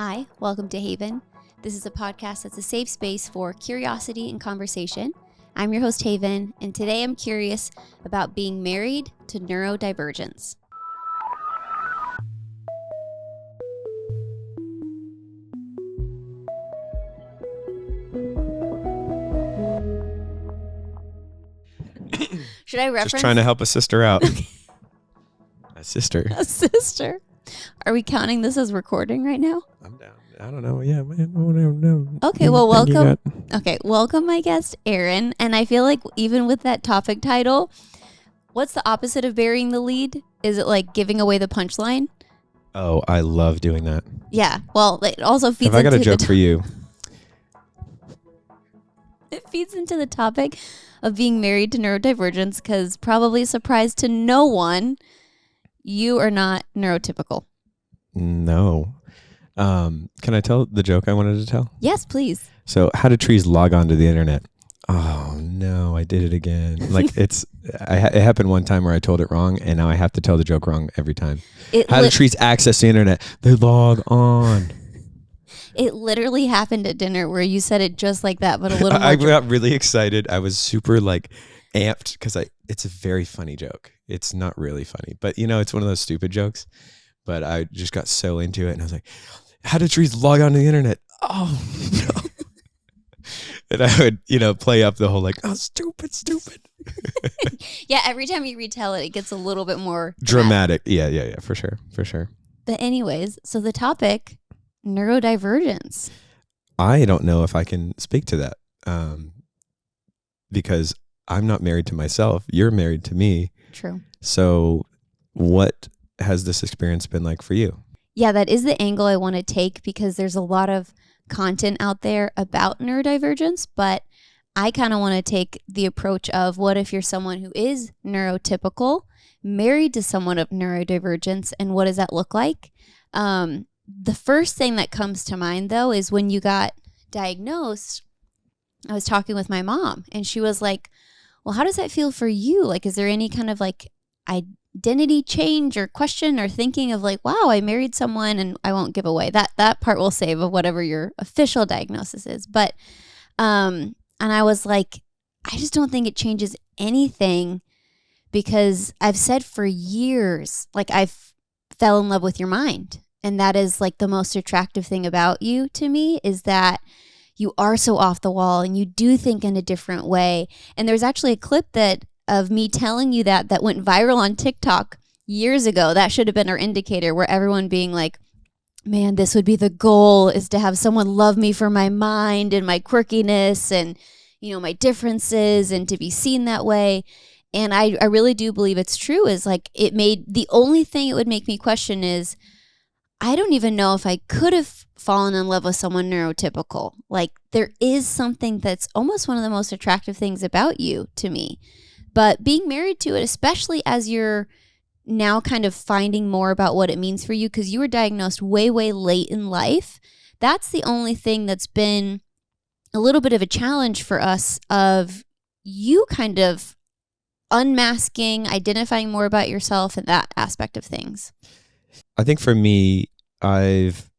Hi, welcome to Haven. This is a podcast that's a safe space for curiosity and conversation. I'm your host, Haven, and today I'm curious about being married to neurodivergence. Should I reference? Just trying to help a sister out. A sister. A sister. Are we counting this as recording right now? I'm down. I don't know. Yeah, man. No. Okay, well, welcome. Okay, welcome my guest, Aaron. And I feel like even with that topic title, what's the opposite of burying the lead? Is it like giving away the punchline? Oh, I love doing that. Yeah. Well, it also feeds into I got a joke for you. It feeds into the topic of being married to neurodivergence because probably a surprise to no one, you are not neurotypical. No. Can I tell the joke I wanted to tell? Yes, please. So, how do trees log on to the internet? Oh no, I did it again. Like it happened one time where I told it wrong, and now I have to tell the joke wrong every time. How do trees access the internet? They log on. It literally happened at dinner where you said it just like that, but a little more. I got really excited. I was super amped because it's a very funny joke. It's not really funny, but it's one of those stupid jokes. But I just got so into it, and I was like, how do trees log on to the internet? Oh, no. And I would, play up the whole oh, stupid. Yeah, every time you retell it, it gets a little bit more dramatic. Yeah, for sure. But anyways, so the topic, neurodivergence. I don't know if I can speak to that because I'm not married to myself. You're married to me. True. So what has this experience been like for you? Yeah, that is the angle I want to take because there's a lot of content out there about neurodivergence, but I kind of want to take the approach of what if you're someone who is neurotypical, married to someone of neurodivergence, and what does that look like? The first thing that comes to mind, though, is when you got diagnosed, I was talking with my mom, and she was like, well, how does that feel for you? Like, is there any kind of identity change or question or thinking of wow, I married someone, and I won't give away that part we'll save of whatever your official diagnosis is. But, and I was like, I just don't think it changes anything because I've said for years, I fell in love with your mind. And that is the most attractive thing about you to me is that you are so off the wall and you do think in a different way. And there's actually a clip of me telling you that went viral on TikTok years ago. That should have been our indicator where everyone being like, man, this would be the goal is to have someone love me for my mind and my quirkiness and, my differences and to be seen that way. And I really do believe it's true is the only thing it would make me question is, I don't even know if I could have fallen in love with someone neurotypical. There is something that's almost one of the most attractive things about you to me. But being married to it, especially as you're now kind of finding more about what it means for you, because you were diagnosed way, way late in life, that's the only thing that's been a little bit of a challenge for us of you kind of unmasking, identifying more about yourself and that aspect of things. I think for me, I've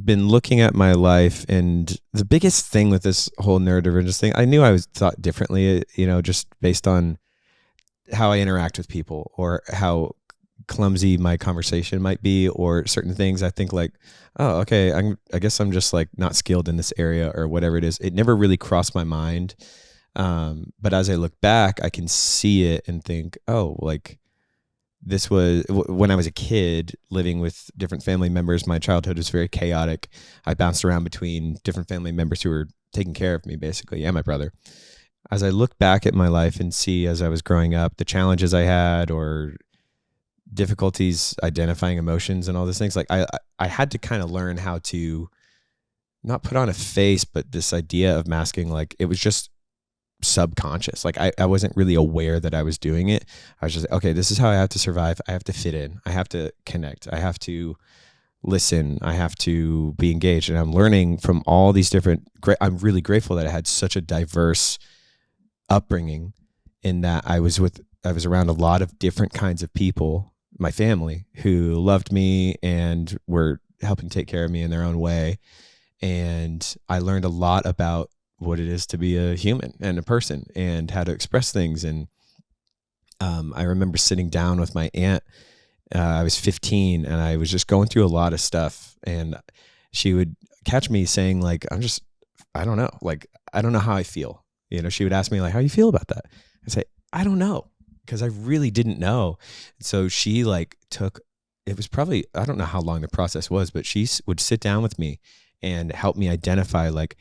been looking at my life, and the biggest thing with this whole neurodivergence thing, I knew I was thought differently, just based on how I interact with people or how clumsy my conversation might be or certain things. I think oh, okay, I guess I'm just not skilled in this area or whatever it is. It never really crossed my mind. But as I look back, I can see it and think, oh, this was when I was a kid living with different family members. My childhood was very chaotic. I bounced around between different family members who were taking care of me, basically, and my brother. As I look back at my life and see as I was growing up, the challenges I had or difficulties identifying emotions and all these things, I had to kind of learn how to not put on a face, but this idea of masking, it was just subconscious. I wasn't really aware that I was doing it. I was just, okay, this is how I have to survive. I have to fit in. I have to connect. I have to listen. I have to be engaged. And I'm learning from all these I'm really grateful that I had such a diverse upbringing in that I was around a lot of different kinds of people, my family, who loved me and were helping take care of me in their own way. And I learned a lot about what it is to be a human and a person and how to express things. And I remember sitting down with my aunt. I was 15 and I was just going through a lot of stuff, and she would catch me saying like, I don't know. Like, I don't know how I feel. You know, she would ask me like, how do you feel about that? I'd say, I don't know, because I really didn't know. So she like it was probably, I don't know how long the process was, but she would sit down with me and help me identify like,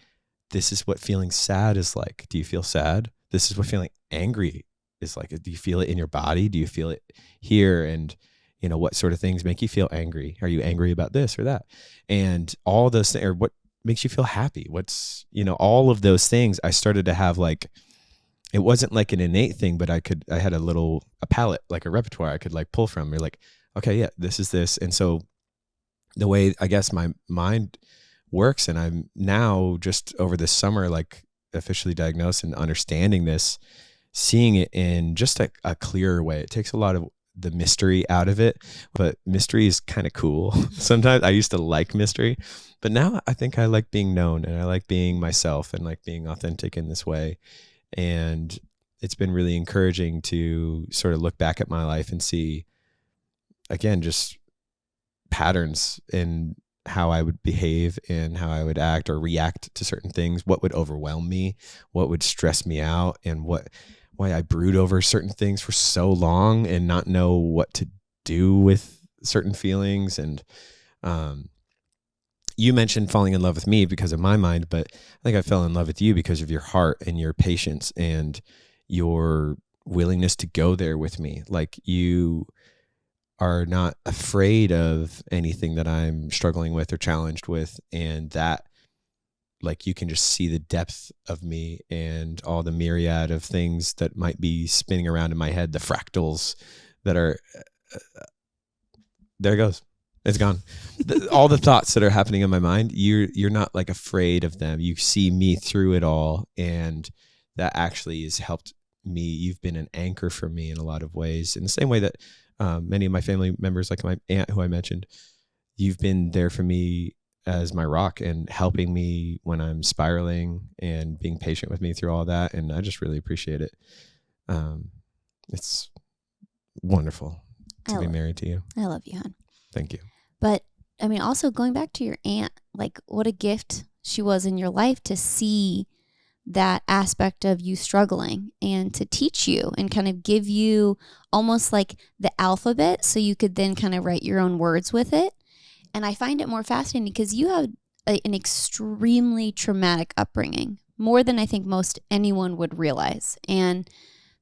this is what feeling sad is like. Do you feel sad? This is what feeling angry is like. Do you feel it in your body? Do you feel it here? And, you know, what sort of things make you feel angry? Are you angry about this or that? And all those things, or what makes you feel happy? What's, you know, all of those things I started to have like, it wasn't like an innate thing, but I had a palette, like a repertoire I could like pull from. You're like, okay, yeah, this is this. And so the way I guess my mind works, and I'm now just over this summer, like officially diagnosed and understanding this, seeing it in just a clearer way. It takes a lot of the mystery out of it, but mystery is kind of cool. Sometimes I used to like mystery, but now I think I like being known, and I like being myself and like being authentic in this way. And it's been really encouraging to sort of look back at my life and see, again, just patterns in how I would behave and how I would act or react to certain things, what would overwhelm me, what would stress me out, and why I brood over certain things for so long and not know what to do with certain feelings. And you mentioned falling in love with me because of my mind, but I think I fell in love with you because of your heart and your patience and your willingness to go there with me. Like, you are not afraid of anything that I'm struggling with or challenged with, and that like you can just see the depth of me and all the myriad of things that might be spinning around in my head, the fractals that are there it goes. It's gone. All the thoughts that are happening in my mind, you're not like afraid of them. You see me through it all, and that actually has helped me. You've been an anchor for me in a lot of ways, in the same way that many of my family members, like my aunt who I mentioned, you've been there for me as my rock and helping me when I'm spiraling and being patient with me through all that. And I just really appreciate it. It's wonderful to be married to you. I love you, hon. Thank you. But I mean, also going back to your aunt, like what a gift she was in your life to see that aspect of you struggling and to teach you and kind of give you almost like the alphabet so you could then kind of write your own words with it. And I find it more fascinating because you have an extremely traumatic upbringing, more than I think most anyone would realize. And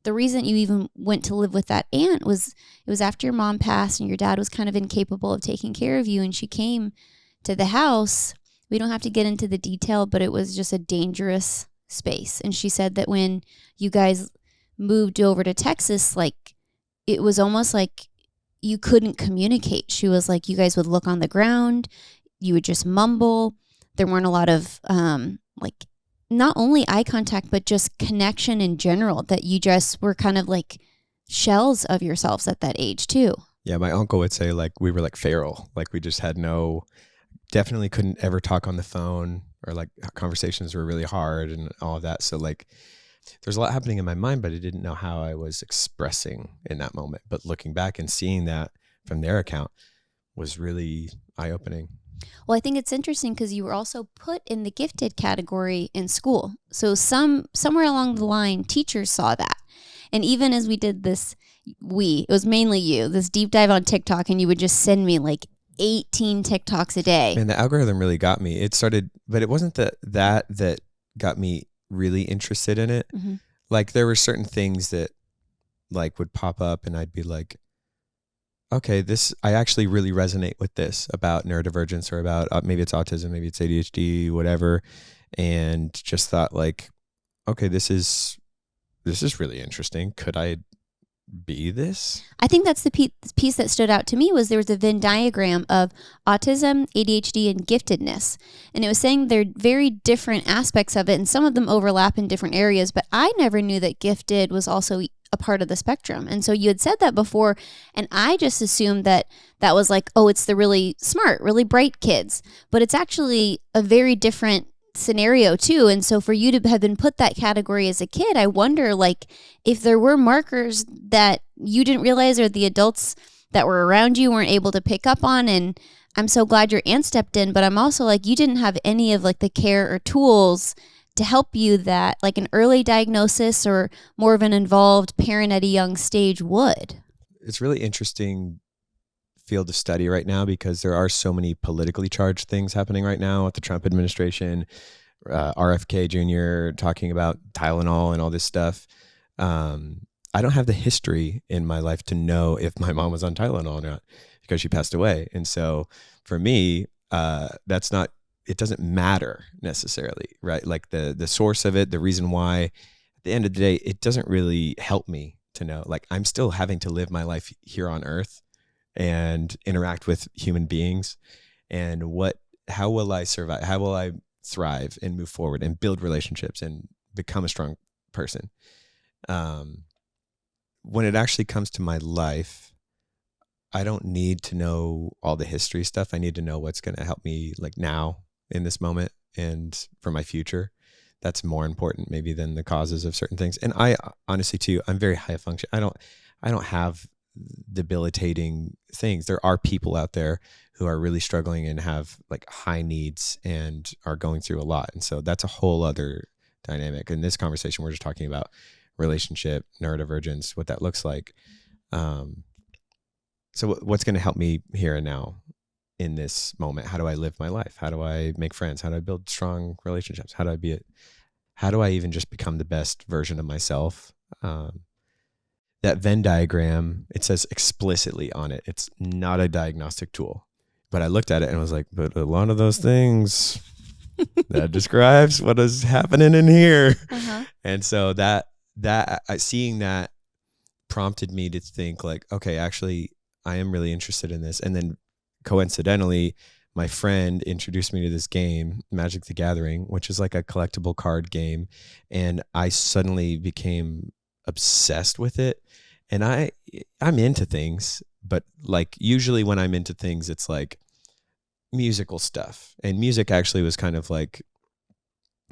the reason you even went to live with that aunt was it was after your mom passed and your dad was kind of incapable of taking care of you, and she came to the house. We don't have to get into the detail, but it was just a dangerous space. And she said that when you guys moved over to Texas, like it was almost like you couldn't communicate. She was like, you guys would look on the ground, you would just mumble. There weren't a lot of like not only eye contact, but just connection in general, that you just were kind of like shells of yourselves at that age too. Yeah, my uncle would say like we were like feral, like we just had definitely couldn't ever talk on the phone, or like conversations were really hard and all of that. So like there's a lot happening in my mind, but I didn't know how I was expressing in that moment. But looking back and seeing that from their account was really eye-opening. Well, I think it's interesting because you were also put in the gifted category in school. So somewhere along the line, teachers saw that. And even as we did this, it was mainly you, this deep dive on TikTok, and you would just send me like 18 TikToks a day. And the algorithm really got me. It started, but it wasn't that got me really interested in it. Mm-hmm. Like there were certain things that like would pop up and I'd be like, okay, I actually really resonate with this about neurodivergence, or about maybe it's autism, maybe it's ADHD, whatever. And just thought like, okay, this is really interesting. Could I be this? I think that's the piece that stood out to me. Was there was a Venn diagram of autism, ADHD, and giftedness. And it was saying they're very different aspects of it, and some of them overlap in different areas, but I never knew that gifted was also a part of the spectrum. And so you had said that before, and I just assumed that that was like, oh, it's the really smart, really bright kids. But it's actually a very different scenario too. And so for you to have been put that category as a kid, I wonder like if there were markers that you didn't realize or the adults that were around you weren't able to pick up on. And I'm so glad your aunt stepped in, but I'm also like, you didn't have any of like the care or tools to help you that like an early diagnosis or more of an involved parent at a young stage would. It's really interesting field of study right now because there are so many politically charged things happening right now with the Trump administration, RFK Jr. talking about Tylenol and all this stuff. I don't have the history in my life to know if my mom was on Tylenol or not because she passed away. And so for me, that's not, it doesn't matter necessarily, right? Like the source of it, the reason why, at the end of the day, it doesn't really help me to know. Like I'm still having to live my life here on earth and interact with human beings. And how will I survive? How will I thrive and move forward and build relationships and become a strong person? When it actually comes to my life, I don't need to know all the history stuff. I need to know what's going to help me like now in this moment and for my future. That's more important maybe than the causes of certain things. And I honestly too, I'm very high function. I don't have debilitating things. There are people out there who are really struggling and have like high needs and are going through a lot. And so that's a whole other dynamic. In this conversation, we're just talking about relationship, neurodivergence, what that looks like. So what's going to help me here and now in this moment? How do I live my life? How do I make friends? How do I build strong relationships? How do I even just become the best version of myself? That Venn diagram, it says explicitly on it, it's not a diagnostic tool. But I looked at it and was like, but a lot of those things, that describes what is happening in here. Uh-huh. And so seeing that prompted me to think like, okay, actually, I am really interested in this. And then coincidentally, my friend introduced me to this game, Magic the Gathering, which is like a collectible card game. And I suddenly became obsessed with it. And I'm into things, but like usually when I'm into things, it's like musical stuff. And music actually was kind of like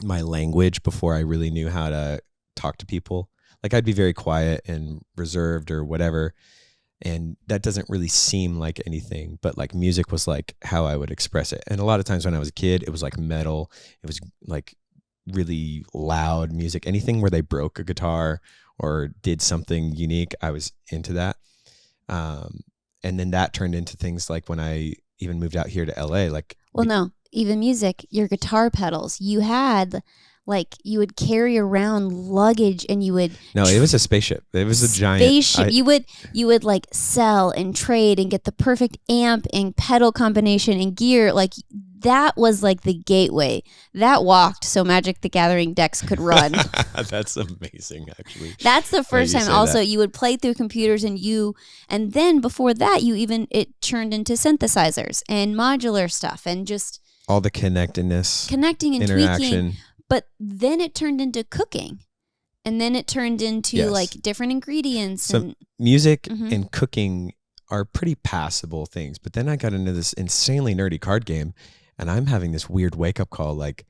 my language before I really knew how to talk to people. Like I'd be very quiet and reserved or whatever. And that doesn't really seem like anything, but like music was like how I would express it. And a lot of times when I was a kid, it was like metal. It was like really loud music. Anything where they broke a guitar or did something unique, I was into that. And then that turned into things like when I even moved out here to LA, like. Well, no, even music, your guitar pedals, you had like you would carry around luggage and you would. No, it was a spaceship. It was a giant spaceship. You would like sell and trade and get the perfect amp and pedal combination and gear. Like that was like the gateway that walked so Magic the Gathering decks could run. That's amazing, actually. That's the first time. Also, you would play through computers and then before that, it turned into synthesizers and modular stuff and just all the connectedness, connecting and interaction. Tweaking. But then it turned into cooking. And then it turned into like different ingredients. So and music and cooking are pretty passable things. But then I got into this insanely nerdy card game and I'm having this weird wake up call. Like,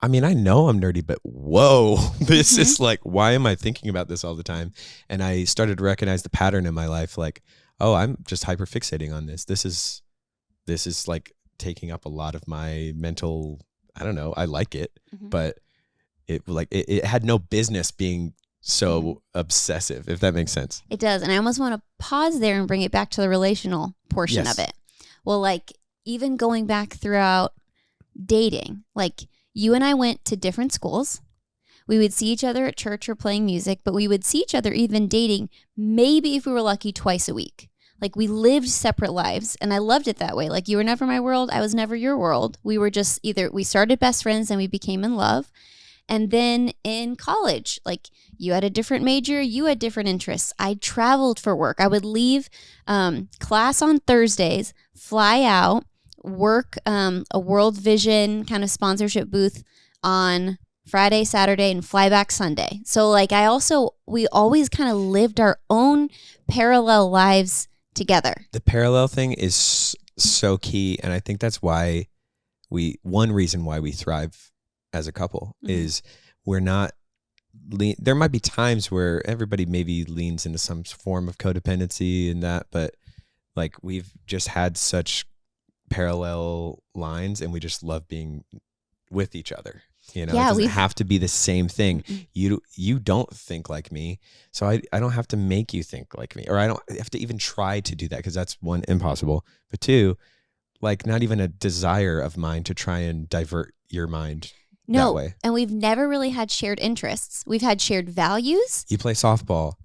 I mean, I know I'm nerdy, but whoa, this is like, why am I thinking about this all the time? And I started to recognize the pattern in my life. Like, oh, I'm just hyper fixating on this. This is like taking up a lot of my mental, I don't know. I like it, but it had no business being so obsessive, if that makes sense. It does. And I almost want to pause there and bring it back to the relational portion of it. Well, like even going back throughout dating, like you and I went to different schools. We would see each other at church or playing music, but we would see each other even dating, maybe if we were lucky, twice a week. Like we lived separate lives and I loved it that way. Like you were never my world. I was never your world. We were just we started best friends and we became in love. And then in college, like you had a different major, you had different interests. I traveled for work. I would leave class on Thursdays, fly out, work a World Vision kind of sponsorship booth on Friday, Saturday, and fly back Sunday. So like we always kind of lived our own parallel lives together. The parallel thing is so key. And I think that's why one reason why we thrive as a couple is we're not, there might be times where everybody maybe leans into some form of codependency and that, but like we've just had such parallel lines and we just love being with each other. You know, it doesn't have to be the same thing. You don't think like me, so I don't have to make you think like me, or I don't have to even try to do that, because that's one, impossible, but two, like not even a desire of mine to try and divert your mind that way. And we've never really had shared interests. We've had shared values. You play softball.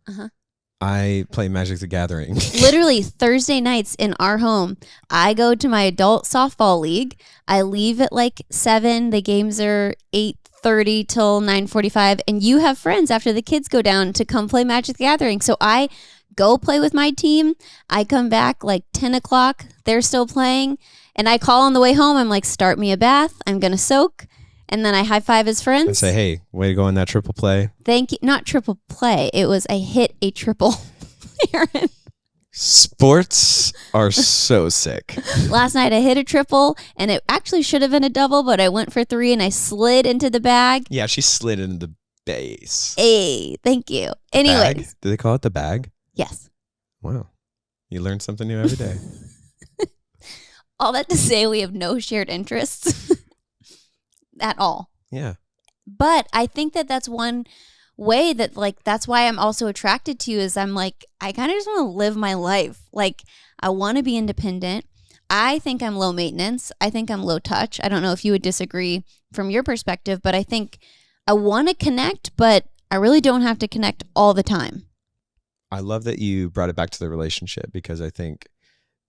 I play Magic the Gathering. Literally Thursday nights in our home, I go to my adult softball league. I leave at like 7. The games are 8:30 till 9:45, and you have friends after the kids go down to come play Magic the Gathering. So I go play with my team. I come back like 10 o'clock. They're still playing, and I call on the way home. I'm like, start me a bath. I'm gonna soak. And then I high five his friends. I say, hey, way to go on that triple play. Thank you. Not triple play. It was I hit a triple. Aaron. Sports are so sick. Last night I hit a triple, and it actually should have been a double, but I went for 3 and I slid into the bag. Yeah, she slid into the base. Hey, thank you. Anyways. Do they call it the bag? Yes. Wow. You learn something new every day. All that to say, we have no shared interests. At all. Yeah. But I think that that's one way that, like, that's why I'm also attracted to you, is I'm like, I kind of just want to live my life. Like, I want to be independent. I think I'm low maintenance. I think I'm low touch. I don't know if you would disagree from your perspective, but I think I want to connect, but I really don't have to connect all the time. I love that you brought it back to the relationship, because I think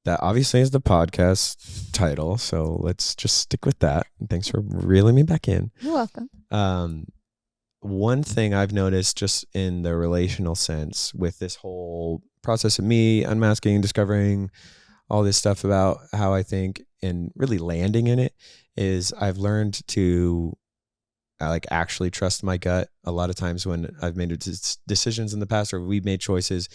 that obviously is the podcast title, so let's just stick with that. And thanks for reeling me back in. You're welcome. One thing I've noticed just in the relational sense with this whole process of me unmasking, discovering all this stuff about how I think and really landing in it is I've learned to like actually trust my gut. A lot of times when I've made decisions in the past, or we've made choices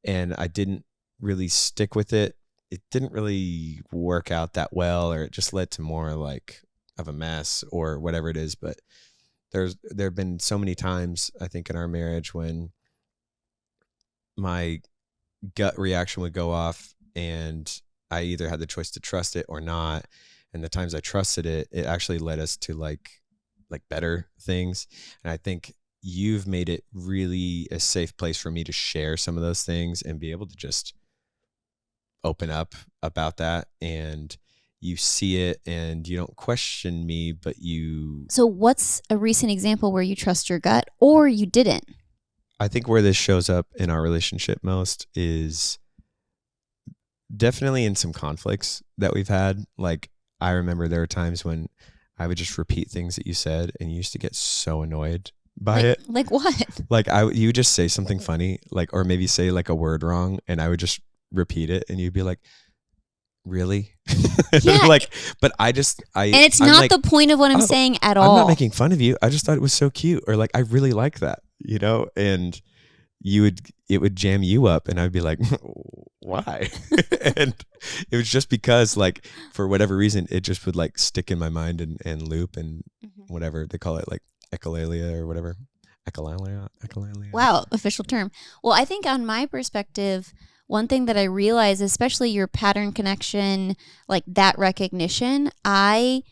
and I didn't really stick with it, it didn't really work out that well, or it just led to more like of a mess or whatever it is. But there have been so many times, I think, in our marriage when my gut reaction would go off and I either had the choice to trust it or not. And the times I trusted it, it actually led us to like better things. And I think you've made it really a safe place for me to share some of those things and be able to just open up about that, and you see it and you don't question me, but you... So what's a recent example where you trust your gut or you didn't? I think where this shows up in our relationship most is definitely in some conflicts that we've had. Like, I remember there were times when I would just repeat things that you said and you used to get so annoyed by it. Like what? Like you would just say something funny, like, or maybe say like a word wrong, and I would just repeat it and you'd be like, really? Yeah. Like, but and it's not like, the point of what I'm saying at all. I'm not making fun of you. I just thought it was so cute, or like, I really like that, you know? And it would jam you up and I'd be like, why? And it was just because, like, for whatever reason, it just would like stick in my mind and loop and whatever they call it, like echolalia or whatever. Echolalia. Wow, official term. Well, I think on my perspective, one thing that I realize, especially your pattern connection, like that recognition, I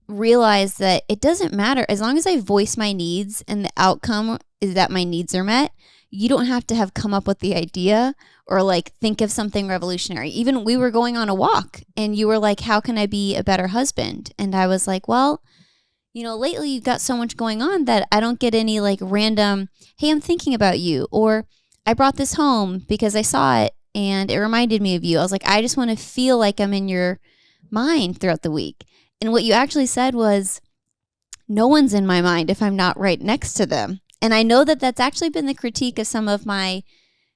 realize that it doesn't matter. As long as I voice my needs and the outcome is that my needs are met, you don't have to have come up with the idea or like think of something revolutionary. Even we were going on a walk and you were like, how can I be a better husband? And I was like, well, you know, lately you've got so much going on that I don't get any like random, hey, I'm thinking about you, or I brought this home because I saw it and it reminded me of you. I was like, I just want to feel like I'm in your mind throughout the week. And what you actually said was, no one's in my mind if I'm not right next to them. And I know that that's actually been the critique of some of my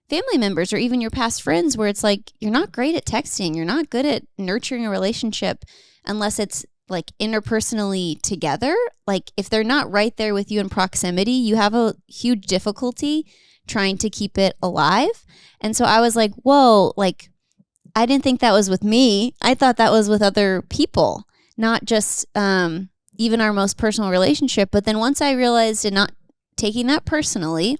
family members or even your past friends, where it's like, you're not great at texting. You're not good at nurturing a relationship unless it's like interpersonally together, like if they're not right there with you in proximity, you have a huge difficulty trying to keep it alive. And so I was like, whoa, like I didn't think that was with me. I thought that was with other people, not just even our most personal relationship. But then once I realized and not taking that personally,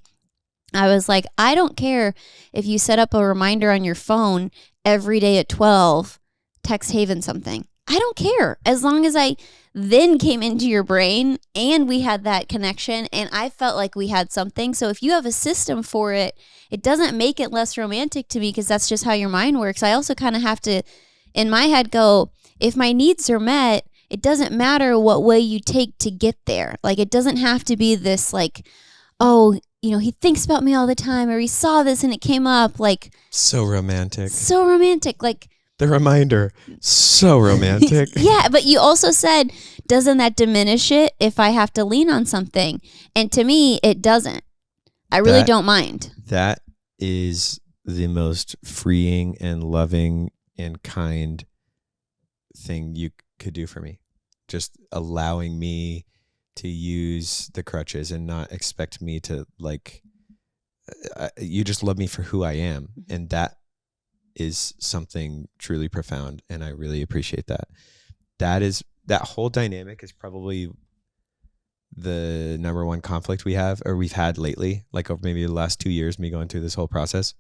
I was like, I don't care if you set up a reminder on your phone every day at 12, text Haven something. I don't care. As long as I then came into your brain and we had that connection and I felt like we had something. So if you have a system for it, it doesn't make it less romantic to me because that's just how your mind works. I also kind of have to, in my head, go, if my needs are met, it doesn't matter what way you take to get there. Like, it doesn't have to be this like, oh, you know, he thinks about me all the time, or he saw this and it came up. Like, so romantic. So romantic. Like, the reminder, so romantic. Yeah, but you also said, doesn't that diminish it if I have to lean on something? And to me, it doesn't. I really don't mind. That is the most freeing and loving and kind thing you could do for me. Just allowing me to use the crutches and not expect me to, like, you just love me for who I am. And that is something truly profound. And I really appreciate that. That whole dynamic is probably the number one conflict we've had lately, like over maybe the last 2 years, me going through this whole process,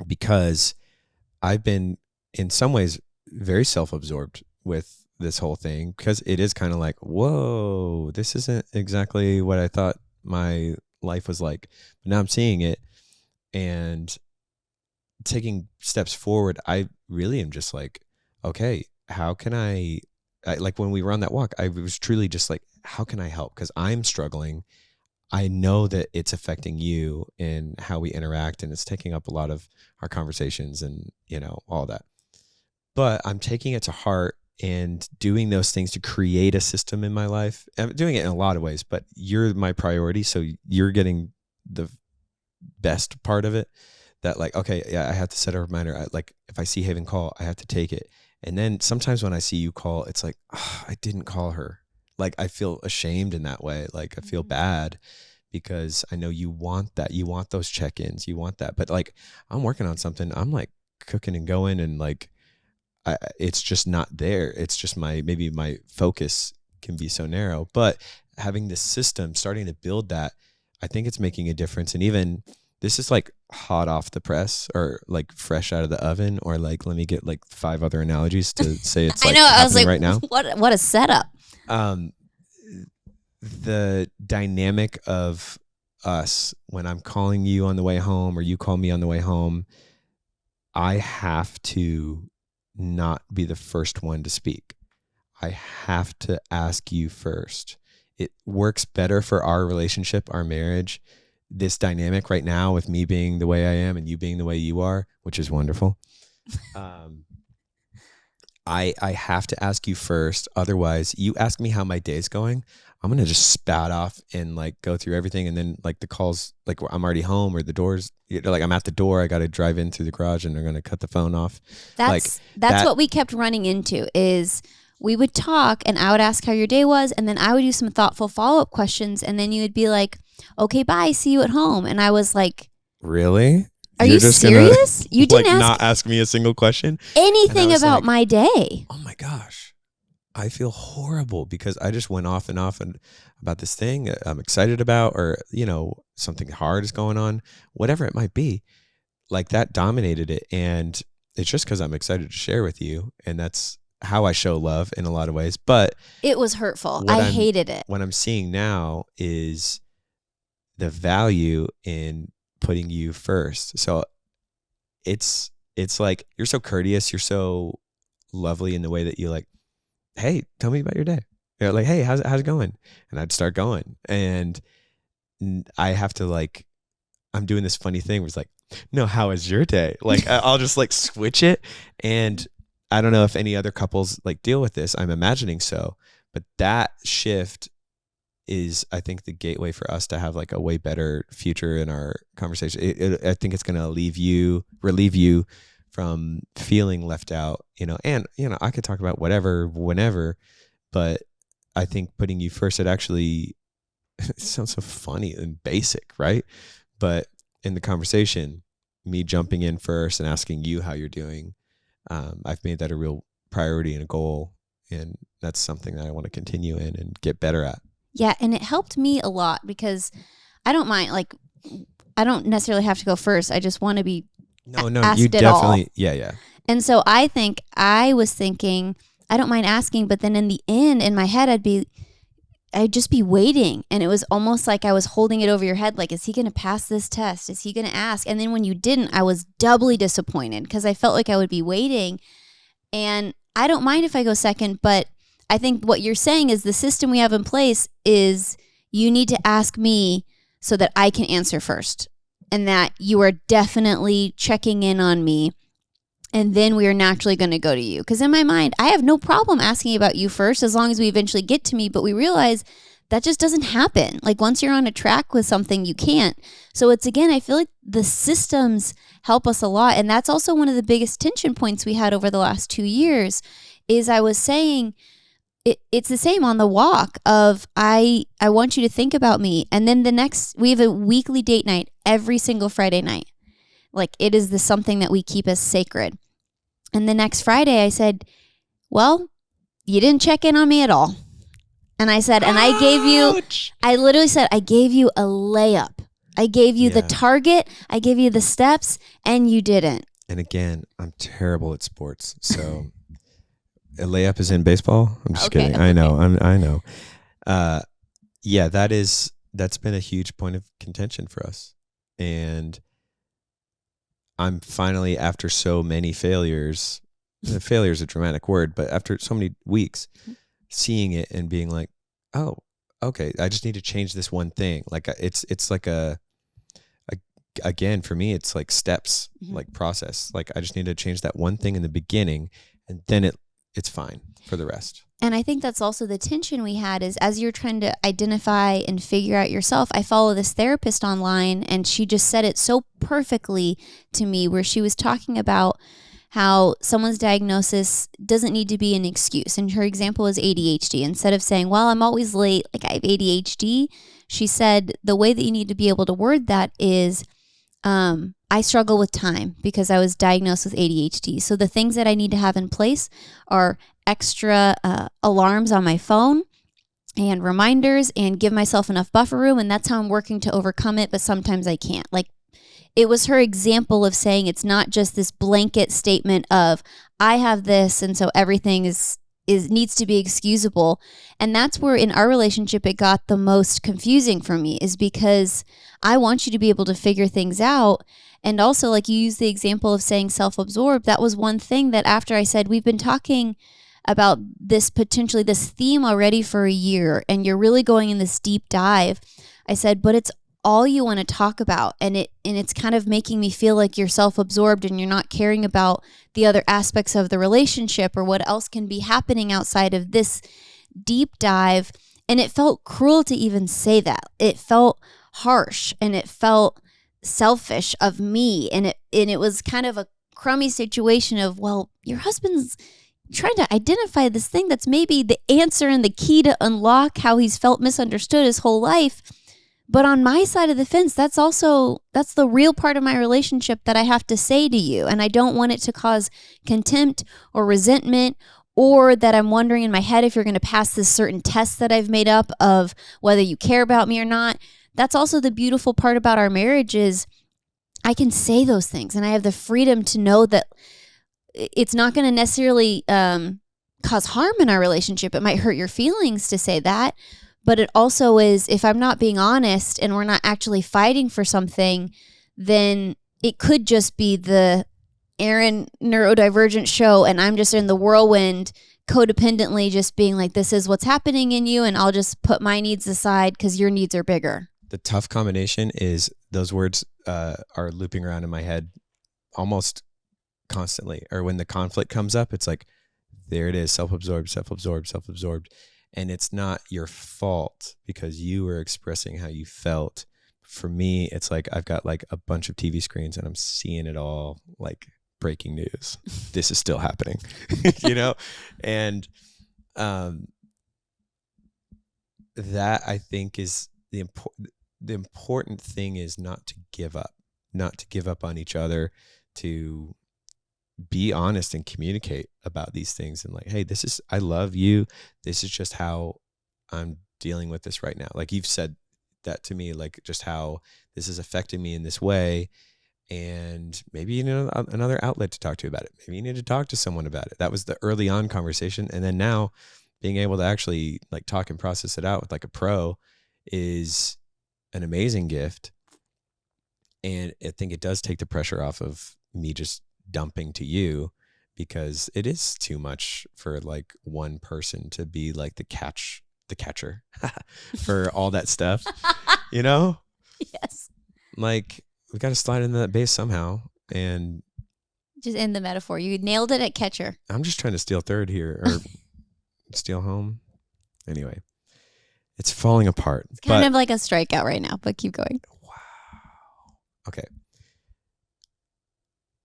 because I've been in some ways very self-absorbed with this whole thing, because it is kind of like, whoa, this isn't exactly what I thought my life was like. But now I'm seeing it and taking steps forward. I really am just like, okay, how can I like when we were on that walk, I was truly just like, how can I help? Because I'm struggling. I know that it's affecting you in how we interact, and it's taking up a lot of our conversations and, you know, all that. But I'm taking it to heart and doing those things to create a system in my life. I'm doing it in a lot of ways, but you're my priority. So you're getting the best part of it, that like, okay, yeah, I have to set a reminder. Like if I see Haven call, I have to take it. And then sometimes when I see you call, it's like, oh, I didn't call her. Like I feel ashamed in that way. Like I feel bad because I know you want that. You want those check-ins. You want that. But like I'm working on something. I'm like cooking and going, and like it's just not there. It's just maybe my focus can be so narrow. But having this system, starting to build that, I think it's making a difference. And even this is like hot off the press, or like fresh out of the oven, or like, let me get like 5 other analogies to say it's like I was like, right now. What a setup. The dynamic of us, when I'm calling you on the way home or you call me on the way home, I have to not be the first one to speak. I have to ask you first. It works better for our relationship, our marriage, this dynamic right now with me being the way I am and you being the way you are, which is wonderful. I have to ask you first. Otherwise, you ask me how my day's going, I'm going to just spout off and like go through everything. And then like the calls, like I'm already home, or the doors, like I'm at the door, I got to drive in through the garage and they're going to cut the phone off. That's what we kept running into, is we would talk and I would ask how your day was. And then I would do some thoughtful follow-up questions. And then you would be like, okay, bye, see you at home. And I was like, really? Are you serious? You didn't like not ask me a single question? Anything about like, my day. Oh my gosh. I feel horrible because I just went off and about this thing I'm excited about, or, you know, something hard is going on, whatever it might be. Like that dominated it. And it's just because I'm excited to share with you. And that's how I show love in a lot of ways. But it was hurtful. I hated it. What I'm seeing now is the value in putting you first. So it's like, you're so courteous, you're so lovely in the way that you like, hey, tell me about your day. You're like, hey, how's it going? And I'd start going, and I have to like, I'm doing this funny thing where it's like, no, how is your day? Like I'll just like switch it. And I don't know if any other couples like deal with this. I'm imagining so, but that shift is, I think, the gateway for us to have like a way better future in our conversation. I think it's going to relieve you from feeling left out, and, I could talk about whatever, whenever, but I think putting you first, it actually, it sounds so funny and basic, right? But in the conversation, me jumping in first and asking you how you're doing, I've made that a real priority and a goal. And that's something that I want to continue in and get better at. Yeah. And it helped me a lot because I don't mind, like, I don't necessarily have to go first. I just want to be asked you it definitely, all. yeah. And so I was thinking, I don't mind asking, but then in the end, in my head, I'd just be waiting. And it was almost like I was holding it over your head. Like, is he going to pass this test? Is he going to ask? And then when you didn't, I was doubly disappointed because I felt like I would be waiting. And I don't mind if I go second, but I think what you're saying is the system we have in place is you need to ask me so that I can answer first, and that you are definitely checking in on me. And then we are naturally going to go to you. Because in my mind, I have no problem asking about you first as long as we eventually get to me. But we realize that just doesn't happen. Like, once you're on a track with something, you can't. So it's, again, I feel like the systems help us a lot. And that's also one of the biggest tension points we had over the last 2 years is I was saying it's the same on the walk of I want you to think about me. And then we have a weekly date night every single Friday night. Like, it is something that we keep as sacred. And the next Friday I said, well, you didn't check in on me at all. And I said, and I literally said, I gave you a layup. I gave you the target. I gave you the steps, and you didn't. And again, I'm terrible at sports. So a layup is in baseball. I'm just kidding. I know. I know. Yeah, that's been a huge point of contention for us. And I'm finally, after so many failures, failure is a dramatic word, but after so many weeks, seeing it and being like, oh, okay, I just need to change this one thing. Like, it's like again, for me, it's like steps, like process. Like, I just need to change that one thing in the beginning, and then it's fine for the rest. And I think that's also the tension we had is as you're trying to identify and figure out yourself. I follow this therapist online, and she just said it so perfectly to me, where she was talking about how someone's diagnosis doesn't need to be an excuse. And her example is ADHD. Instead of saying, well, I'm always late, like I have ADHD, she said the way that you need to be able to word that is, I struggle with time because I was diagnosed with ADHD. So the things that I need to have in place are extra alarms on my phone and reminders, and give myself enough buffer room. And that's how I'm working to overcome it. But sometimes I can't. Like, it was her example of saying it's not just this blanket statement of I have this, and so everything needs to be excusable. And that's where in our relationship it got the most confusing for me, is because I want you to be able to figure things out. And also, like, you use the example of saying self-absorbed. That was one thing that after I said, we've been talking about this theme already for a year, and you're really going in this deep dive. I said, but it's all you want to talk about, and it's kind of making me feel like you're self-absorbed and you're not caring about the other aspects of the relationship or what else can be happening outside of this deep dive. And it felt cruel to even say that. It felt harsh, and it felt selfish of me, and it was kind of a crummy situation of, well, your husband's trying to identify this thing that's maybe the answer and the key to unlock how he's felt misunderstood his whole life. But on my side of the fence, that's the real part of my relationship that I have to say to you. And I don't want it to cause contempt or resentment, or that I'm wondering in my head if you're going to pass this certain test that I've made up of whether you care about me or not. That's also the beautiful part about our marriage is I can say those things, and I have the freedom to know that it's not going to necessarily cause harm in our relationship. It might hurt your feelings to say that. But it also is, if I'm not being honest and we're not actually fighting for something, then it could just be the Aaron neurodivergent show, and I'm just in the whirlwind codependently just being like, this is what's happening in you, and I'll just put my needs aside because your needs are bigger. The tough combination is those words are looping around in my head almost constantly. Or when the conflict comes up, it's like, there it is, self-absorbed, self-absorbed, self-absorbed. And it's not your fault because you were expressing how you felt. For me, it's like I've got like a bunch of TV screens and I'm seeing it all like breaking news. This is still happening, and that I think is the important thing is not to give up on each other, to be honest and communicate about these things and like, hey, I love you. This is just how I'm dealing with this right now. Like you've said that to me, like just how this is affecting me in this way. And maybe you know another outlet to talk to about it. Maybe you need to talk to someone about it. That was the early on conversation. And then now being able to actually like talk and process it out with like a pro is an amazing gift. And I think it does take the pressure off of me just dumping to you, because it is too much for like one person to be like the catcher for all that stuff, Yes. Like we got to slide into that base somehow. And just in the metaphor, you nailed it at catcher. I'm just trying to steal third here, or steal home. Anyway, it's falling apart. It's kind of like a strikeout right now, but keep going. Wow. Okay.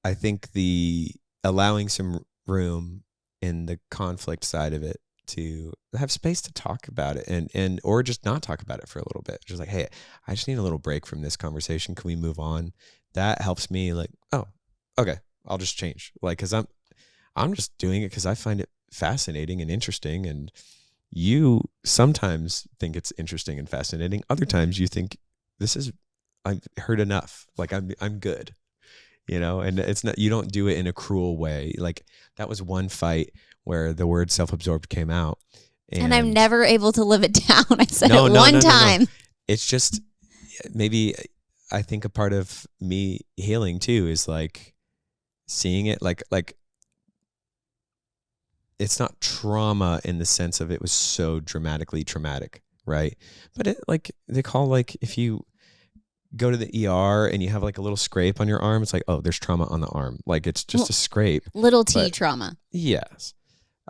I think the allowing some room in the conflict side of it to have space to talk about it and or just not talk about it for a little bit. Just like, hey, I just need a little break from this conversation. Can we move on? That helps me like, oh, okay, I'll just change. Like, cause I'm just doing it because I find it fascinating and interesting. And you sometimes think it's interesting and fascinating. Other times you think I've heard enough. Like I'm good. And it's not, you don't do it in a cruel way. Like that was one fight where the word self-absorbed came out. And I'm never able to live it down. I said no, it no, one no, time. No. It's just maybe I think a part of me healing too is like seeing it like it's not trauma in the sense of it was so dramatically traumatic, right? But it like they call like if you go to the ER and you have like a little scrape on your arm, it's like, oh, there's trauma on the arm. Like it's just a scrape. Little T trauma. Yes.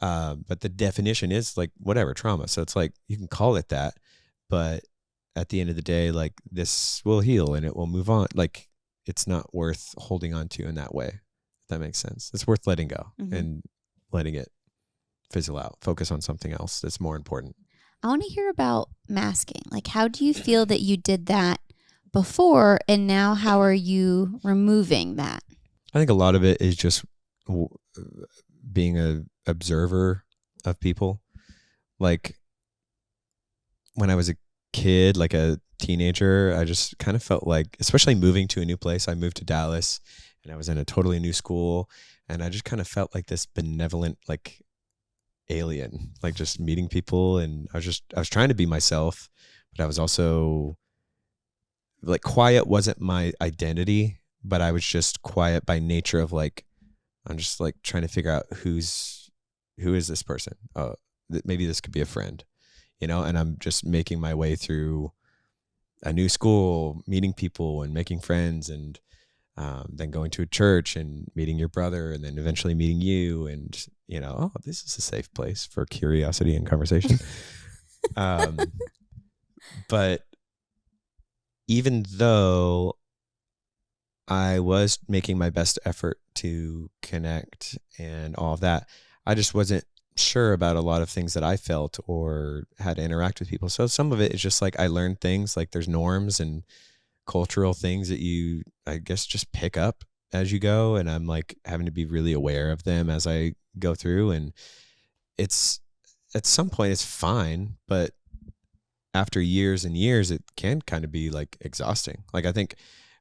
But the definition is like whatever trauma. So it's like you can call it that, but at the end of the day, like this will heal and it will move on. Like it's not worth holding on to in that way. If that makes sense. It's worth letting go and letting it fizzle out. Focus on something else that's more important. I want to hear about masking. Like, how do you feel that you did that before, and now how are you removing that? I think a lot of it is just being an observer of people. Like when I was a kid, like a teenager, I just kind of felt like, especially moving to a new place, I moved to Dallas and I was in a totally new school, and I just kind of felt like this benevolent, like alien, like just meeting people. And I was trying to be myself, but I was also like quiet wasn't my identity, but I was just quiet by nature of like, I'm just like trying to figure out who is this person? Oh, maybe this could be a friend, and I'm just making my way through a new school, meeting people and making friends, and then going to a church and meeting your brother, and then eventually meeting you, and oh, this is a safe place for curiosity and conversation. But even though I was making my best effort to connect and all of that, I just wasn't sure about a lot of things that I felt or had to interact with people. So some of it is just like I learned things, like there's norms and cultural things that you, I guess, just pick up as you go. And I'm like having to be really aware of them as I go through. And it's at some point it's fine, but after years and years, it can kind of be like exhausting. Like I think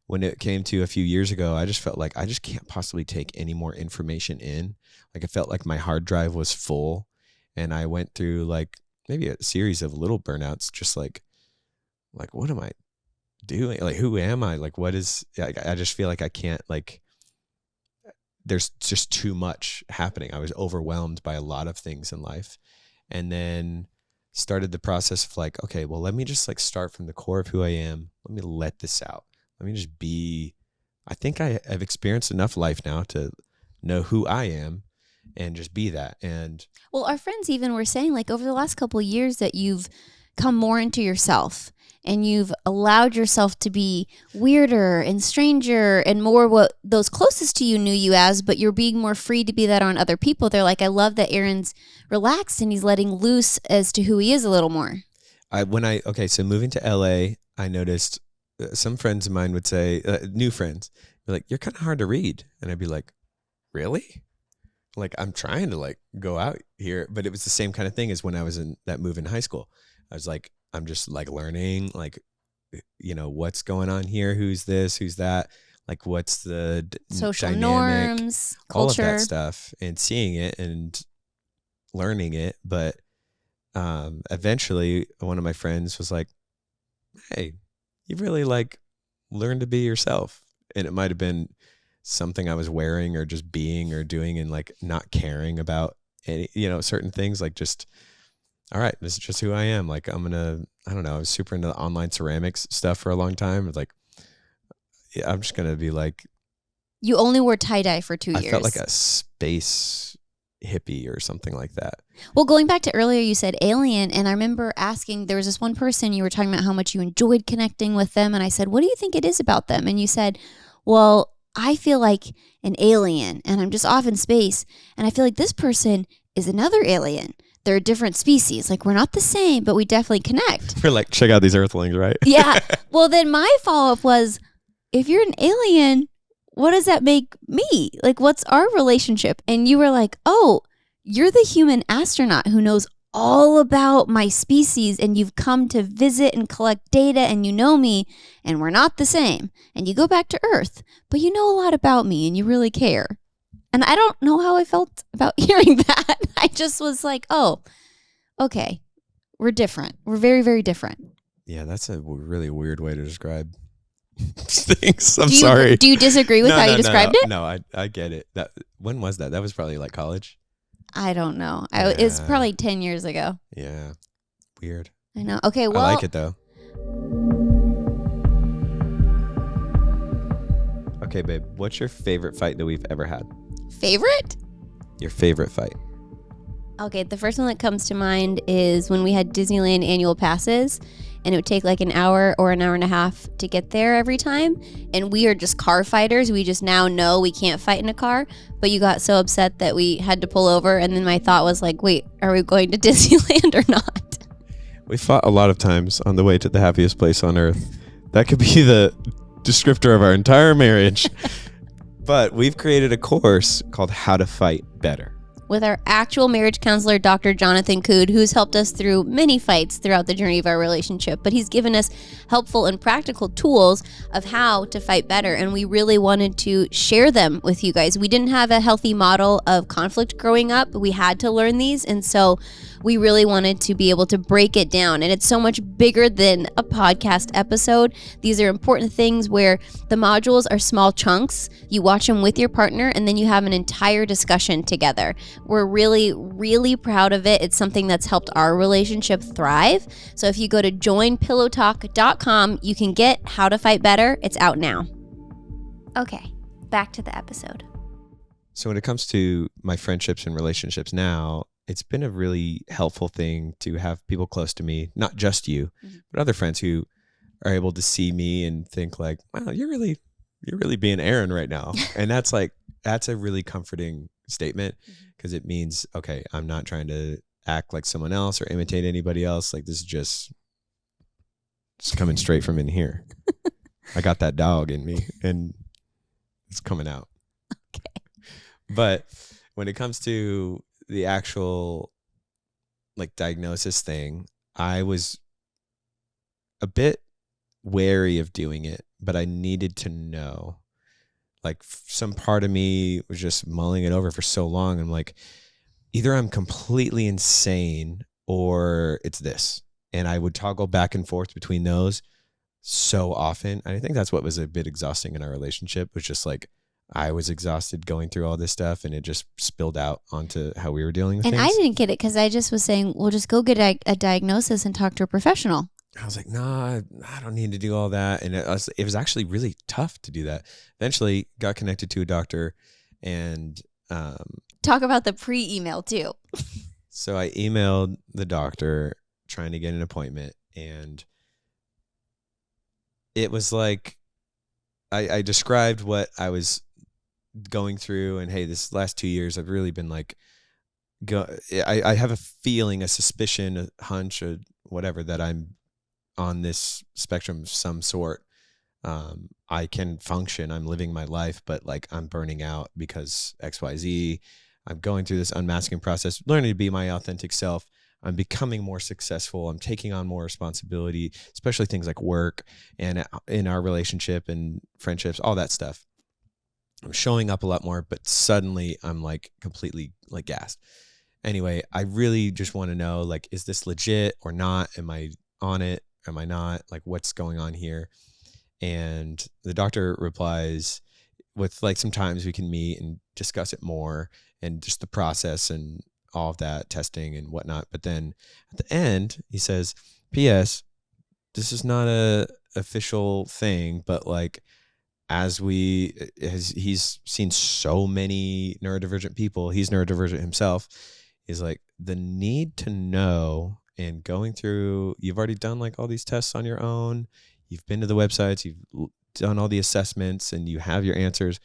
when it came to a few years ago, I just felt like I just can't possibly take any more information in. Like it felt like my hard drive was full, and I went through like maybe a series of little burnouts, just like what am I doing? Like, who am I? Like, what is, I just feel like I can't, like, there's just too much happening. I was overwhelmed by a lot of things in life. And then started the process of like, okay, well, let me just like start from the core of who I am. Let me let this out. Let me just be, I think I've experienced enough life now to know who I am and just be that. And well, our friends even were saying like over the last couple of years that you've come more into yourself and you've allowed yourself to be weirder and stranger and more what those closest to you knew you as, but you're being more free to be that on other people. They're like, I love that Aaron's relaxed and he's letting loose as to who he is a little more. So moving to LA, I noticed some friends of mine would say, new friends, they're like, you're kind of hard to read. And I'd be like, really? Like, I'm trying to like go out here, but it was the same kind of thing as when I was in that move in high school. I was like, I'm just like learning, like, what's going on here? Who's this? Who's that? Like, what's the social dynamic, norms, culture, all of that stuff, and seeing it and learning it. But eventually one of my friends was like, hey, you really like learn to be yourself. And it might've been something I was wearing or just being or doing and like not caring about any, certain things, like just, all right, this is just who I am. Like, I don't know, I was super into online ceramics stuff for a long time. It's like, yeah, I'm just going to be like. You only wore tie-dye for 2 years. I felt like a space hippie or something like that. Well, going back to earlier, you said alien, and I remember asking, there was this one person, you were talking about how much you enjoyed connecting with them, and I said, what do you think it is about them? And you said, well, I feel like an alien, and I'm just off in space, and I feel like this person is another alien. They're a different species. Like, we're not the same, but we definitely connect. We're like, check out these earthlings, right? Yeah. Well, then my follow-up was, if you're an alien, what does that make me? Like, what's our relationship? And you were like, oh, you're the human astronaut who knows all about my species, and you've come to visit and collect data, and you know me, and we're not the same. And you go back to Earth, but you know a lot about me, and you really care. And I don't know how I felt about hearing that. I just was like, oh, okay, we're different. We're very, very different. Yeah, that's a really weird way to describe things. I'm do you, sorry. Do you disagree with how you described it? No, I get it. When was that? That was probably like college. I don't know. Yeah. It was probably 10 years ago. Yeah. Weird. I know. Okay, well. I like it though. Okay, babe. What's your favorite fight that we've ever had? Favorite? Your favorite fight. Okay, the first one that comes to mind is when we had Disneyland annual passes, and it would take like an hour or an hour and a half to get there every time. And we are just car fighters. We just now know we can't fight in a car. But you got so upset that we had to pull over. And then my thought was like, wait, are we going to Disneyland or not? We fought a lot of times on the way to the happiest place on earth. That could be the descriptor of our entire marriage. But we've created a course called How to Fight Better with our actual marriage counselor, Dr. Jonathan Cood, who's helped us through many fights throughout the journey of our relationship. But he's given us helpful and practical tools of how to fight better. And we really wanted to share them with you guys. We didn't have a healthy model of conflict growing up. We had to learn these. And so we really wanted to be able to break it down. And it's so much bigger than a podcast episode. These are important things where the modules are small chunks. You watch them with your partner, and then you have an entire discussion together. We're really, really proud of it. It's something that's helped our relationship thrive. So if you go to joinpillowtalk.com, you can get How to Fight Better. It's out now. Okay, back to the episode. So when it comes to my friendships and relationships now, it's been a really helpful thing to have people close to me, not just you, but other friends who are able to see me and think like, wow, you're really being Aaron right now. And that's a really comforting statement, because it means, okay, I'm not trying to act like someone else or imitate anybody else. Like, this is just coming straight from in here. I got that dog in me and it's coming out. Okay. But when it comes to the actual like diagnosis thing, I was a bit wary of doing it, but I needed to know. Like, some part of me was just mulling it over for so long. I'm like, either I'm completely insane or it's this. And I would toggle back and forth between those so often. And I think that's what was a bit exhausting in our relationship, was just like, I was exhausted going through all this stuff, and it just spilled out onto how we were dealing with things. And I didn't get it because I just was saying, well, just go get a diagnosis and talk to a professional. I was like, nah, I don't need to do all that. And it was actually really tough to do that. Eventually got connected to a doctor, and talk about the pre-email too. So I emailed the doctor trying to get an appointment, and it was like I described what I was going through, and hey, this last 2 years I've really been like I have a feeling, a suspicion, a hunch, or whatever, that I'm on this spectrum of some sort. I can function, I'm living my life, but like I'm burning out because XYZ. I'm going through this unmasking process, learning to be my authentic self. I'm becoming more successful. I'm taking on more responsibility, especially things like work and in our relationship and friendships, all that stuff. I'm showing up a lot more, but suddenly I'm like completely like gassed. Anyway, I really just want to know, like, is this legit or not? Am I on it? Am I not? Like, what's going on here? And the doctor replies with like, sometimes we can meet and discuss it more and just the process and all of that testing and whatnot. But then at the end, he says, P.S. this is not a official thing, but like, he's seen so many neurodivergent people, he's neurodivergent himself. He's like, the need to know, and going through, you've already done like all these tests on your own. You've been to the websites, you've done all the assessments, and you have your answers.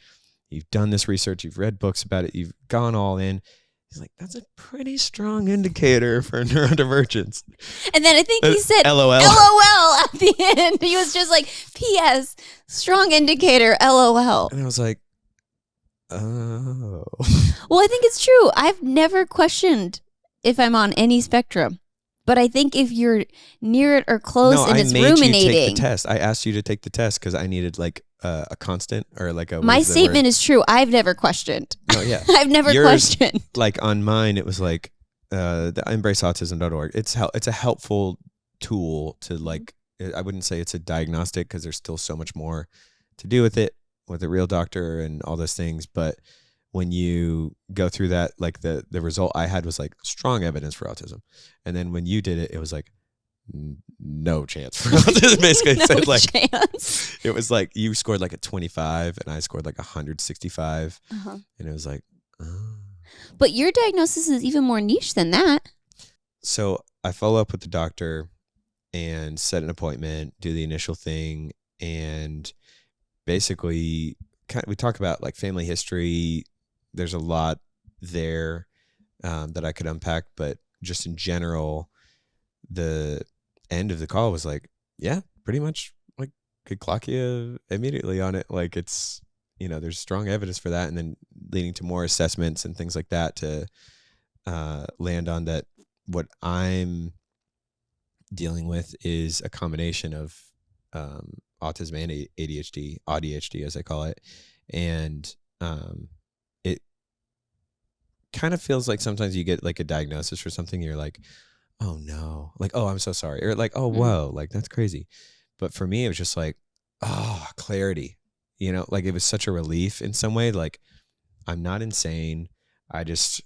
You've done this research, you've read books about it, you've gone all in. He's like, that's a pretty strong indicator for neurodivergence. And then I think he said LOL. LOL at the end. He was just like, P.S. strong indicator, LOL. And I was like, oh. Well, I think it's true. I've never questioned if I'm on any spectrum. But I think if you're near it or close and it's ruminating. I made you take the test. I asked you to take the test because I needed like a constant, or like a. My statement is true. I've never questioned. Oh yeah, I've never questioned. Like on mine, it was like the embraceautism.org. It's a helpful tool to like. I wouldn't say it's a diagnostic because there's still so much more to do with it, with a real doctor and all those things. But when you go through that, like the result I had was like strong evidence for autism. And then when you did it, it was like no chance for autism. Basically, No said like chance. it was like you scored like a 25 and I scored like 165. And it was like, oh. But your diagnosis is even more niche than that. So I follow up with the doctor and set an appointment, do the initial thing, and basically we talk about like family history. There's a lot there that I could unpack, but just in general, the end of the call was like, yeah, pretty much like could clock you immediately on it. Like it's, there's strong evidence for that. And then leading to more assessments and things like that to land on that. What I'm dealing with is a combination of autism and ADHD as I call it. And it kind of feels like sometimes you get like a diagnosis for something, you're like, oh no, like, oh, I'm so sorry, or like, oh, whoa, like that's crazy. But for me, it was just like, oh, clarity, like it was such a relief in some way. Like I'm not insane. I just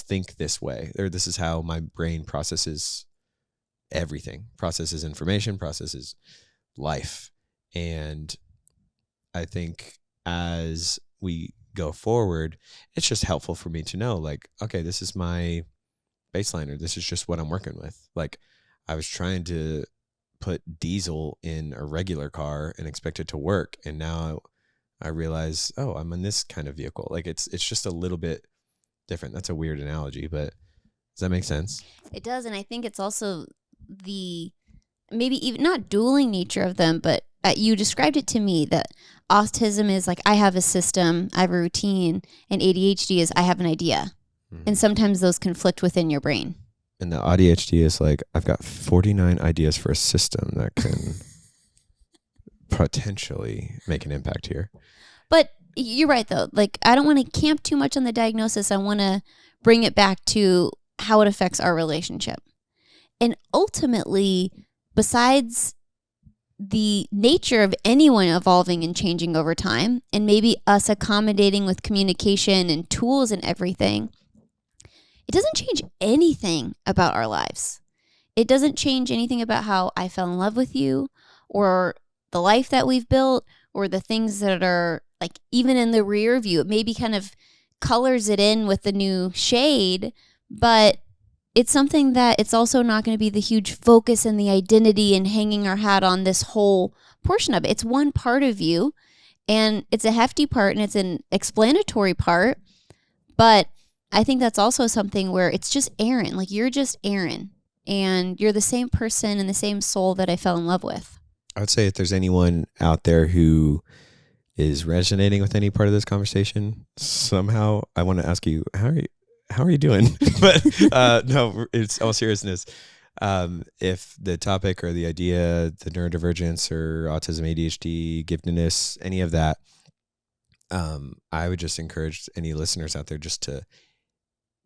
think this way, or this is how my brain processes everything, processes information, processes life. And I think as we go forward, it's just helpful for me to know, like, okay, this is my baseline, or this is just what I'm working with. Like I was trying to put diesel in a regular car and expect it to work, and now I realize, oh, I'm in this kind of vehicle. Like it's just a little bit different. That's a weird analogy, but does that make sense? It does. And I think it's also the maybe even not dueling nature of them, but you described it to me that autism is like, I have a system, I have a routine, and ADHD is I have an idea. And sometimes those conflict within your brain. And the ADHD is like, I've got 49 ideas for a system that can potentially make an impact here. But you're right, though. Like, I don't want to camp too much on the diagnosis. I want to bring it back to how it affects our relationship. And ultimately, besides the nature of anyone evolving and changing over time, and maybe us accommodating with communication and tools and everything, it doesn't change anything about our lives. It doesn't change anything about how I fell in love with you, or the life that we've built, or the things that are like even in the rear view. It maybe kind of colors it in with the new shade, but it's something that it's also not going to be the huge focus and the identity and hanging our hat on this whole portion of it. It's one part of you, and it's a hefty part, and it's an explanatory part. But I think that's also something where it's just Aaron. Like, you're just Aaron, and you're the same person and the same soul that I fell in love with. I would say if there's anyone out there who is resonating with any part of this conversation somehow, I want to ask you, how are you doing? But no, it's all seriousness. If the topic or the idea, the neurodivergence or autism, ADHD, giftedness, any of that, I would just encourage any listeners out there just to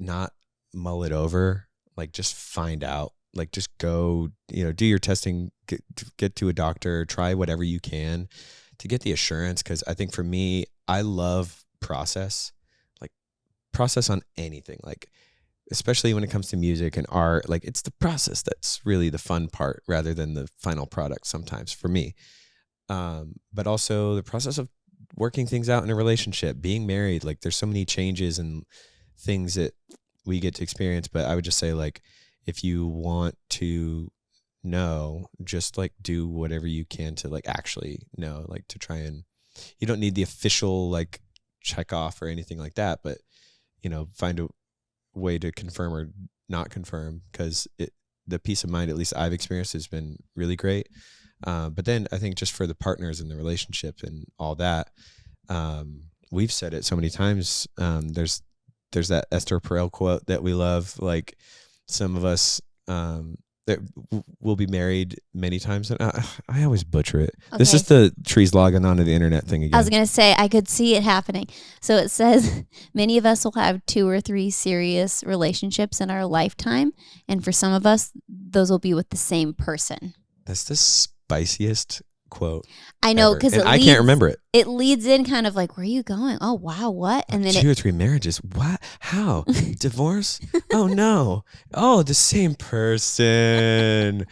not mull it over, like just find out, like just go, do your testing, get to a doctor, try whatever you can to get the assurance. Cause I think for me, I love process on anything, like especially when it comes to music and art, like it's the process that's really the fun part rather than the final product sometimes for me. But also the process of working things out in a relationship, being married, like there's so many changes and things that we get to experience. But I would just say, like, if you want to know, just like do whatever you can to like actually know, like to try and, you don't need the official like check off or anything like that, but find a way to confirm or not confirm, because the peace of mind, at least I've experienced, has been really great. But then I think just for the partners and the relationship and all that, we've said it so many times. There's that Esther Perel quote that we love. Like, some of us that will be married many times, and I always butcher it. Okay. This is the trees logging onto the internet thing again. I was going to say, I could see it happening. So it says many of us will have 2 or 3 serious relationships in our lifetime. And for some of us, those will be with the same person. That's the spiciest quote. I know, because I can't remember it. It leads in kind of like, where are you going? Oh, wow, what? And then 2 or 3 marriages. What? How? Divorce? Oh, no. Oh, the same person.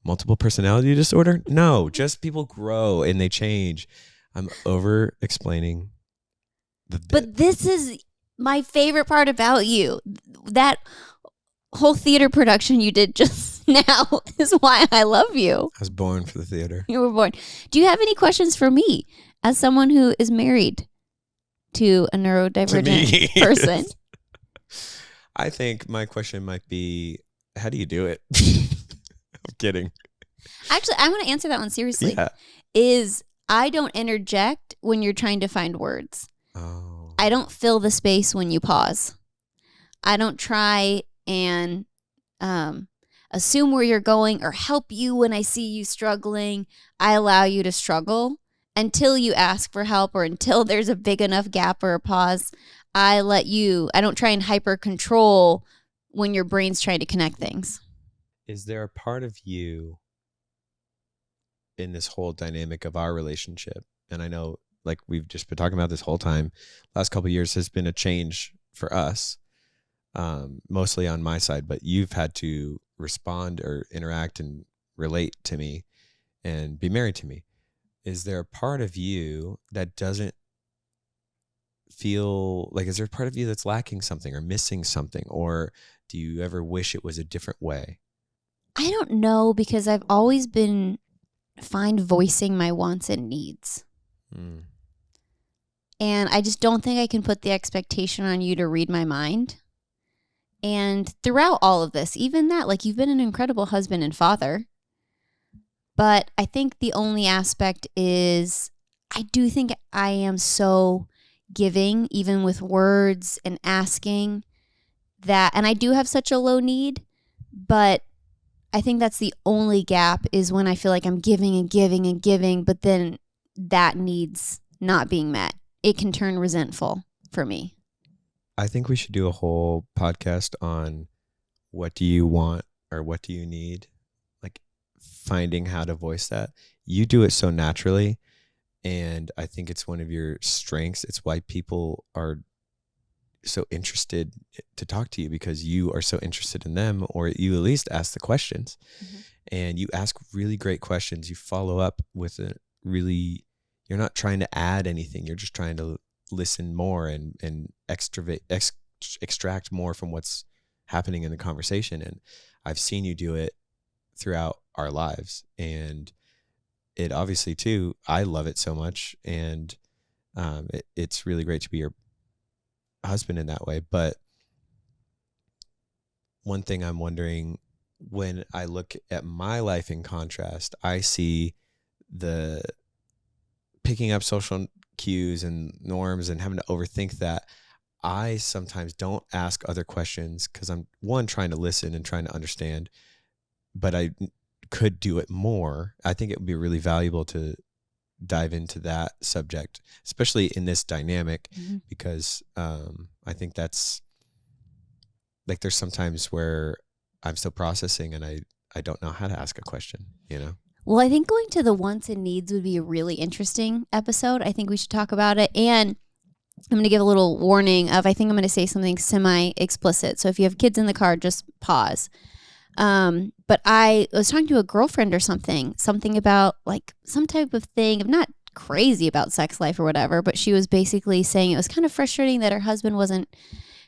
Multiple personality disorder? No, just people grow and they change. I'm over explaining the bit. But this is my favorite part about you. That whole theater production you did just now is why I love you. I was born for the theater. You were born. Do you have any questions for me as someone who is married to a neurodivergent person? I think my question might be, how do you do it? I'm kidding. Actually, I'm going to answer that one seriously. Yeah. I don't interject when you're trying to find words. Oh. I don't fill the space when you pause. I don't try and assume where you're going or help you when I see you struggling. I allow you to struggle until you ask for help or until there's a big enough gap or a pause. I don't try and hyper control when your brain's trying to connect things. Is there a part of you in this whole dynamic of our relationship? And I know, like we've just been talking about this whole time, last couple of years has been a change for us. Mostly on my side, but you've had to respond or interact and relate to me and be married to me. Is there a part of you that doesn't feel like, is there a part of you that's lacking something or missing something? Or do you ever wish it was a different way? I don't know, because I've always been fine voicing my wants and needs. And I just don't think I can put the expectation on you to read my mind. And throughout all of this, even that, like, you've been an incredible husband and father. But I think the only aspect is I do think I am so giving, even with words and asking that. And I do have such a low need, but I think that's the only gap, is when I feel like I'm giving and giving and giving, but then that needs not being met. It can turn resentful for me. I think we should do a whole podcast on what do you want or what do you need, like finding how to voice that. You do it so naturally, and I think it's one of your strengths. It's why people are so interested to talk to you, because you are so interested in them, or you at least ask the questions. And you ask really great questions. You follow up with you're not trying to add anything. You're just trying to listen more and extract more from what's happening in the conversation. And I've seen you do it throughout our lives. And it obviously too, I love it so much. And it's really great to be your husband in that way. But one thing I'm wondering, when I look at my life in contrast, I see the picking up social cues and norms and having to overthink that. I sometimes don't ask other questions because I'm trying to listen and trying to understand, but I could do it more. I think it would be really valuable to dive into that subject, especially in this dynamic, because I think that's like, there's sometimes where I'm still processing and I don't know how to ask a question, you know? Well, I think going to the wants and needs would be a really interesting episode. I think we should talk about it. And I'm going to give a little warning of, I think I'm going to say something semi-explicit. So if you have kids in the car, just pause. But I was talking to a girlfriend or something about like some type of thing. I'm not crazy about sex life or whatever, but she was basically saying it was kind of frustrating that her husband wasn't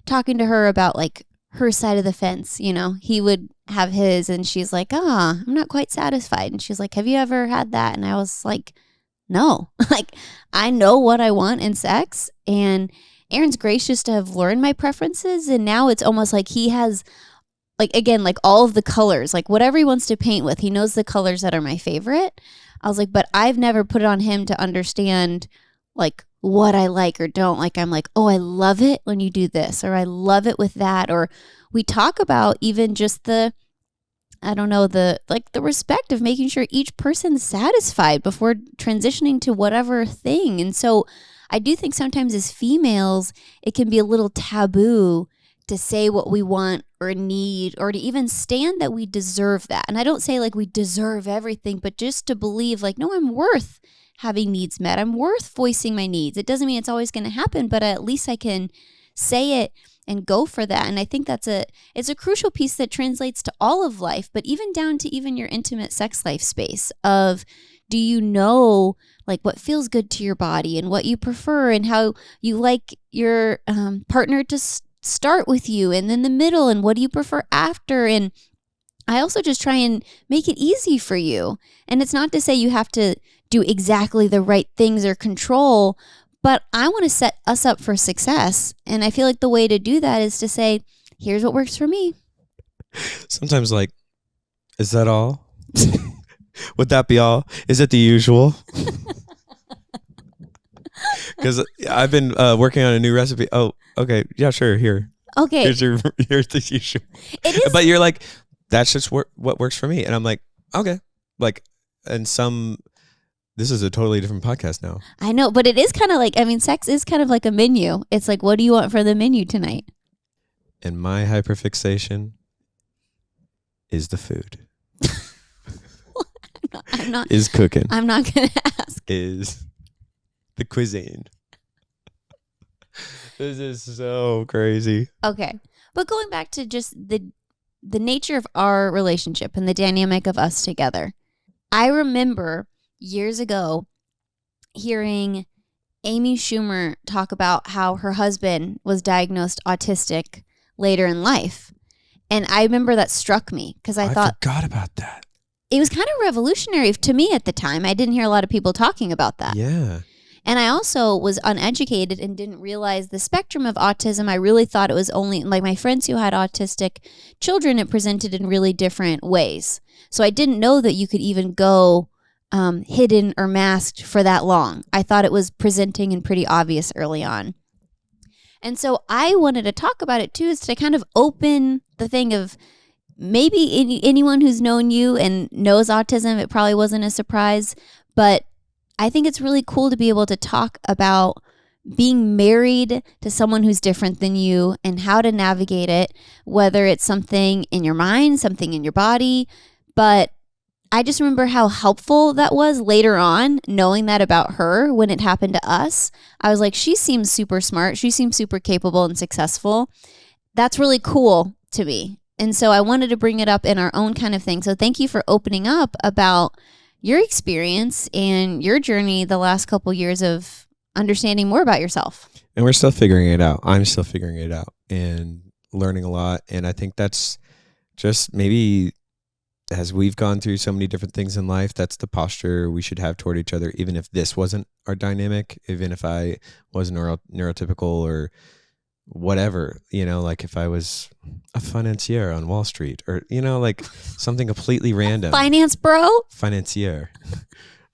talking to her about like her side of the fence. You know, he would have his, and she's like, I'm not quite satisfied. And she's like, have you ever had that? And I was like, no, like I know what I want in sex, and Aaron's gracious to have learned my preferences. And now it's almost like he has, like, again, like all of the colors, like whatever he wants to paint with, he knows the colors that are my favorite. I was like, but I've never put it on him to understand like what I like or don't like. I'm like, oh, I love it when you do this, or I love it with that. Or we talk about even just the respect of making sure each person's satisfied before transitioning to whatever thing. And so I do think sometimes as females, it can be a little taboo to say what we want or need, or to even stand that we deserve that. And I don't say like we deserve everything, but just to believe like, no, I'm worth having needs met. I'm worth voicing my needs. It doesn't mean it's always going to happen, but at least I can say it and go for that. And I think it's a crucial piece that translates to all of life, but even down to even your intimate sex life space of, do you know like what feels good to your body and what you prefer and how you like your partner to start with you, and then the middle, and what do you prefer after? And I also just try and make it easy for you. And it's not to say you have to do exactly the right things or control, but I want to set us up for success. And I feel like the way to do that is to say, here's what works for me. Sometimes like, is that all? Would that be all? Is it the usual? Because I've been working on a new recipe. Oh, okay. Yeah, sure. Here. Okay. Here's the usual. It is. But you're like, that's just what works for me. And I'm like, okay. Like, and this is a totally different podcast now. I know, but it is kind of like, I mean, sex is kind of like a menu. It's like, what do you want for the menu tonight? And my hyperfixation is the food. I'm not. Is cooking. I'm not going to ask. Is the cuisine. This is so crazy. Okay. But going back to just the nature of our relationship and the dynamic of us together, I remember years ago hearing Amy Schumer talk about how her husband was diagnosed autistic later in life. And I remember that struck me because I thought, forgot about that. It was kind of revolutionary to me at the time. I didn't hear a lot of people talking about that. Yeah. And I also was uneducated and didn't realize the spectrum of autism. I really thought it was only like my friends who had autistic children, it presented in really different ways. So I didn't know that you could even go hidden or masked for that long. I thought it was presenting and pretty obvious early on. And so I wanted to talk about it too, is to kind of open the thing of maybe anyone who's known you and knows autism, it probably wasn't a surprise, but I think it's really cool to be able to talk about being married to someone who's different than you and how to navigate it, whether it's something in your mind, something in your body. But I just remember how helpful that was later on, knowing that about her when it happened to us. I was like, she seems super smart. She seems super capable and successful. That's really cool to me. And so I wanted to bring it up in our own kind of thing. So thank you for opening up about your experience and your journey the last couple years of understanding more about yourself. And we're still figuring it out. I'm still figuring it out. And learning a lot. And I think that's just maybe as we've gone through so many different things in life, that's the posture we should have toward each other, even if this wasn't our dynamic, even if I was neurotypical or whatever, like if I was a financier on Wall Street or, like something completely random. Finance bro? Financier.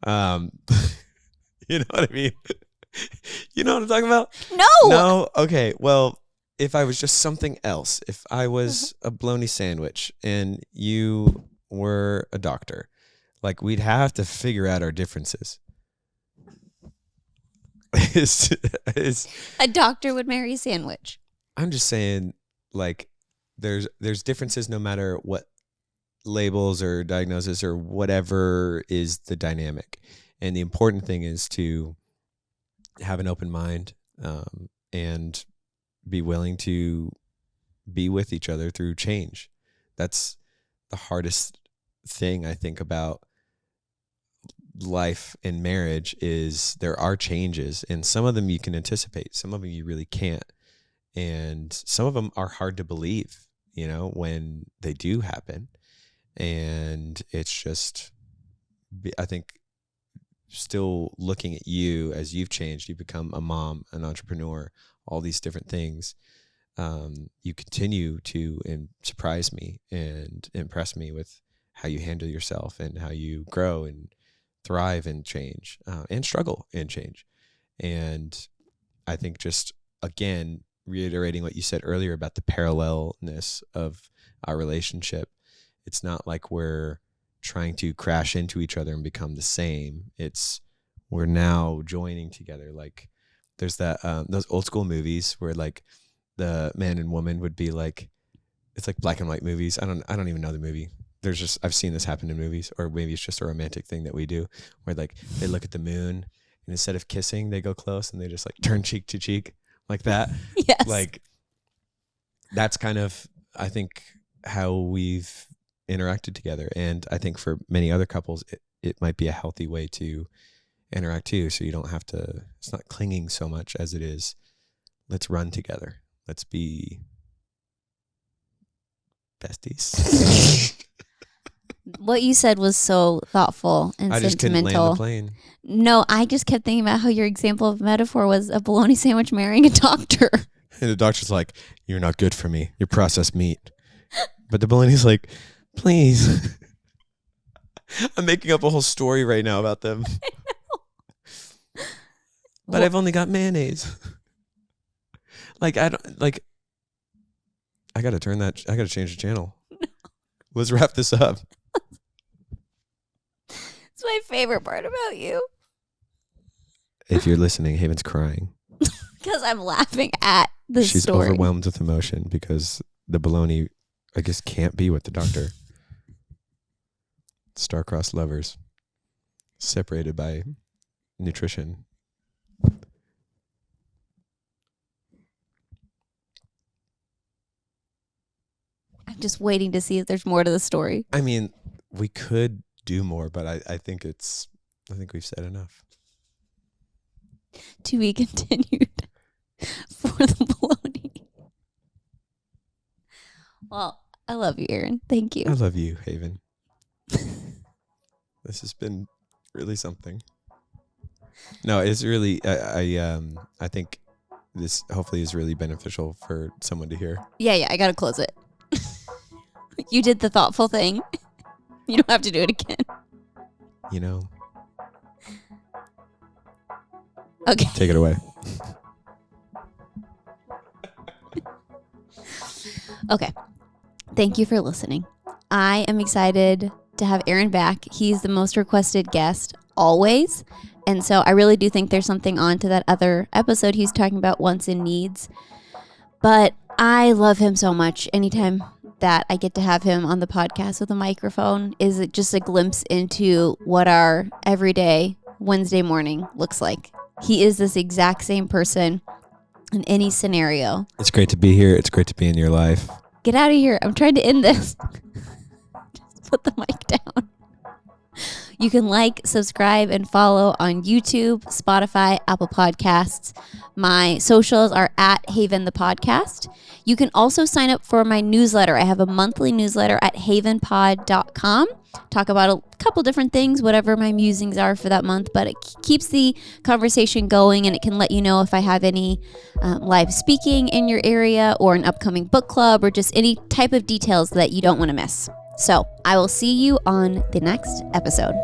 You know what I mean? You know what I'm talking about? No. No? Okay. Well, if I was just something else, if I was a bologna sandwich and you were a doctor, like we'd have to figure out our differences. A doctor would marry a sandwich. I'm just saying, like, there's differences no matter what labels or diagnosis or whatever is the dynamic. And the important thing is to have an open mind and be willing to be with each other through change. That's the hardest thing I think about life and marriage is there are changes, and some of them you can anticipate, some of them you really can't, and some of them are hard to believe, when they do happen. And it's just, I think, still looking at you as you've changed, you become a mom, an entrepreneur, all these different things. You continue to surprise me and impress me with how you handle yourself and how you grow and thrive and change and struggle and change. And I think just, again, reiterating what you said earlier about the parallelness of our relationship, it's not like we're trying to crash into each other and become the same. It's we're now joining together. Like there's that those old school movies where like the man and woman would be like, it's like black and white movies. I don't even know the movie. There's just, I've seen this happen in movies, or maybe it's just a romantic thing that we do where like they look at the moon and instead of kissing, they go close and they just like turn cheek to cheek like that. Yes. Like that's kind of, I think, how we've interacted together. And I think for many other couples, it might be a healthy way to interact too. So you don't have to, it's not clinging so much as it is, let's run together. Let's be besties. What you said was so thoughtful and I just sentimental. couldn't land the plane. No, I just kept thinking about how your example of metaphor was a bologna sandwich marrying a doctor. And the doctor's like, you're not good for me. You're processed meat. But the bologna's like, please. I'm making up a whole story right now about them. But I've only got mayonnaise. Like, I gotta change the channel. No. Let's wrap this up. It's my favorite part about you. If you're listening, Haven's crying. Because I'm laughing at the She's story. She's overwhelmed with emotion because the bologna, I guess, can't be with the doctor. Star-crossed lovers. Separated by nutrition. I'm just waiting to see if there's more to the story. I mean, we could do more, but I think we've said enough. To be continued for the bologna. Well, I love you, Aaron. Thank you. I love you, Haven. This has been really something. No, it's really, I think this hopefully is really beneficial for someone to hear. Yeah, I gotta close it. You did the thoughtful thing. You don't have to do it again. Okay. Take it away. Okay. Thank you for listening. I am excited to have Aaron back. He's the most requested guest always. And so I really do think there's something on to that other episode he's talking about wants and needs. But I love him so much. Anytime that I get to have him on the podcast with a microphone is just a glimpse into what our everyday Wednesday morning looks like. He is this exact same person in any scenario. It's great to be here. It's great to be in your life. Get out of here. I'm trying to end this. Just put the mic down. You can like, subscribe, and follow on YouTube, Spotify, Apple Podcasts. My socials are at Haven the Podcast. You can also sign up for my newsletter. I have a monthly newsletter at havenpod.com. Talk about a couple different things, whatever my musings are for that month, but it keeps the conversation going, and it can let you know if I have any live speaking in your area or an upcoming book club or just any type of details that you don't want to miss. So I will see you on the next episode.